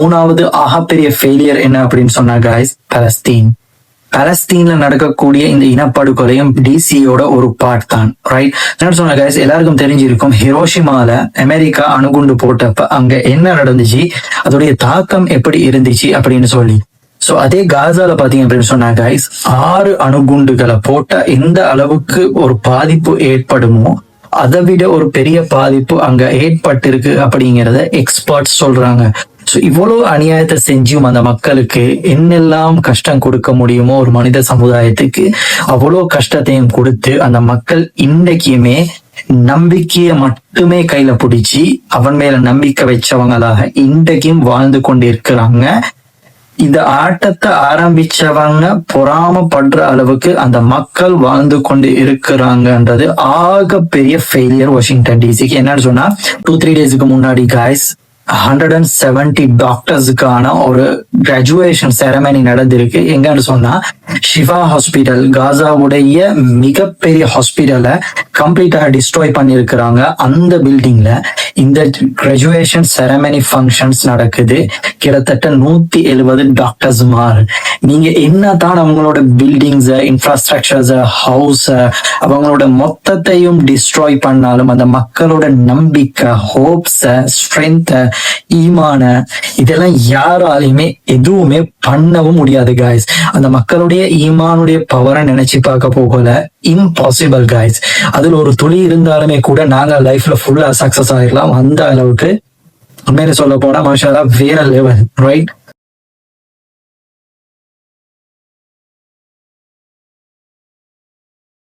மூணாவது ஆகப்பெரிய ஃபெயிலியர் என்ன அப்படின்னு சொன்னா guys, பலஸ்தீன்ல நடக்கக்கூடிய இந்த இனப்படுகொலையும் டிசியோட ஒரு பார்ட் தான், ரைட்? என்ன சொன்ன guys, எல்லாருக்கும் தெரிஞ்சிருக்கும் ஹிரோஷிமால அமெரிக்கா அணுகுண்டு போட்டப்ப அங்க என்ன நடந்துச்சு, அதோடைய தாக்கம் எப்படி இருந்துச்சு அப்படின்னு சொல்லி. சோ அதே காசால பாத்தீங்க அப்படின்னு சொன்னா guys, 6 அணுகுண்டுகளை போட்ட எந்த அளவுக்கு ஒரு பாதிப்பு ஏற்படுமோ அதை விட ஒரு பெரிய பாதிப்பு அங்க ஏற்பட்டிருக்கு அப்படிங்கறத எக்ஸ்பர்ட்ஸ் சொல்றாங்க. சோ இவ்வளவு அநியாயத்தை செஞ்சும் அந்த மக்களுக்கு என்னெல்லாம் கஷ்டம் கொடுக்க முடியுமோ ஒரு மனித சமுதாயத்துக்கு அவ்வளவு கஷ்டத்தையும் கொடுத்து அந்த மக்கள் இன்றைக்குமே நம்பிக்கையை மட்டுமே கையில பிடிச்சி அவன் மேல நம்பிக்கை வச்சவங்களாக இன்றைக்கும் வாழ்ந்து கொண்டிருக்கிறாங்க. இந்த ஆட்டத்தை ஆரம்பிச்சவங்க பொறாமப்படுற அளவுக்கு அந்த மக்கள் வாழ்ந்து கொண்டு இருக்கிறாங்கன்றது ஆக பெரிய ஃபெயிலியர் வாஷிங்டன் டிசிக்கு. என்னன்னு சொன்னா 2-3 டேஸ்க்கு முன்னாடி guys 170 டாக்டர்ஸுக்கான ஒரு கிராஜுவேஷன் செரமனி நடந்திருக்கு. எங்கன்னு சொன்னா ஷிஃபா ஹாஸ்பிட்டல், காசாவுடைய மிகப்பெரிய ஹாஸ்பிட்டலை கம்ப்ளீட்டா டிஸ்ட்ராய் பண்ணிருக்கிறாங்க. அந்த பில்டிங்ல இந்த கிராஜுவேஷன் செரமனி ஃபங்க்ஷன்ஸ் நடக்குது. கிட்டத்தட்ட 170 டாக்டர்ஸ் மாறு. நீங்க என்னதான் அவங்களோட பில்டிங்ஸ், இன்ஃப்ராஸ்ட்ரக்சர்ஸ், ஹவுஸ் அவங்களோட மொத்தத்தையும் டிஸ்ட்ராய் பண்ணாலும் அந்த மக்களோட நம்பிக்கை, ஹோப்ஸ், ஸ்ட்ரென்த், ஈமான இதெல்லாம் யாராலையுமே எதுவுமே பண்ணவும் முடியாது guys. அந்த மக்களுடைய ஈமானுடைய பவரை நினைச்சு பார்க்க போகல, இம்பாசிபிள் guys. அதுல ஒரு துளி இருந்தாலுமே கூட நாங்க லைஃப்ல ஃபுல்லா சக்சஸ் ஆயிடலாம். அந்த அளவுக்கு உண்மையில சொல்ல போனா மாஷாஅல்லாஹ் வேற லெவல், ரைட்?